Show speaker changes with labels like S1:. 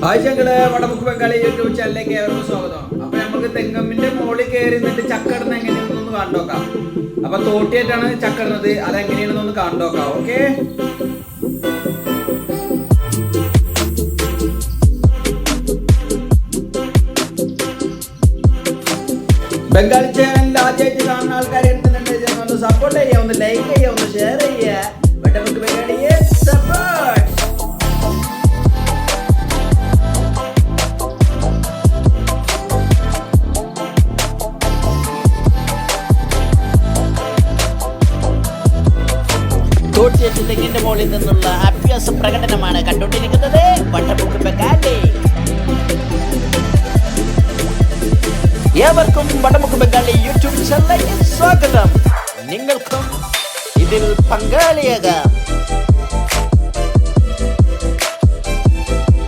S1: ആഴ്ചകള് Vadamukku Bengali YouTube ചാനലിലേക്ക് ഏവർക്കും സ്വാഗതം. അപ്പൊ നമുക്ക് തെങ്ങമ്മിന്റെ മുകളിൽ കയറി നിന്നിട്ട് ചക്കടുന്ന എങ്ങനെയാണെന്നൊന്ന് കണ്ടോക്കാം. അപ്പൊ തോട്ടിയായിട്ടാണ് ചക്കടുന്നത്, അതെങ്ങനെയാണെന്നൊന്ന് കണ്ടോക്കാം. ഓക്കെ, ബംഗാളി ചാനലിൽ ആദ്യമായിട്ട് കാണുന്ന ആൾക്കാർ ഒന്ന് സപ്പോർട്ട് ചെയ്യുക, ഒന്ന് ലൈക്ക് ചെയ്യുക, ഒന്ന് ഷെയർ ചെയ്യുക. വടമുക്ക് ബംഗാളിയെ സപ്പോർട്ട്. തോട്ടിയെത്തി തെങ്ങിന്റെ മുകളിൽ നിന്നുള്ള അഭ്യാസ പ്രകടനമാണ് കണ്ടുകൊണ്ടിരിക്കുന്നത് വടമുക്ക് ബംഗാളി. ഏവർക്കും വടമുക്ക് ബംഗാളി യൂട്യൂബ് ചാനലിലേക്ക് സ്വാഗതം. നിങ്ങൾക്കും ഇതിൽ പങ്കാളിയാകാം.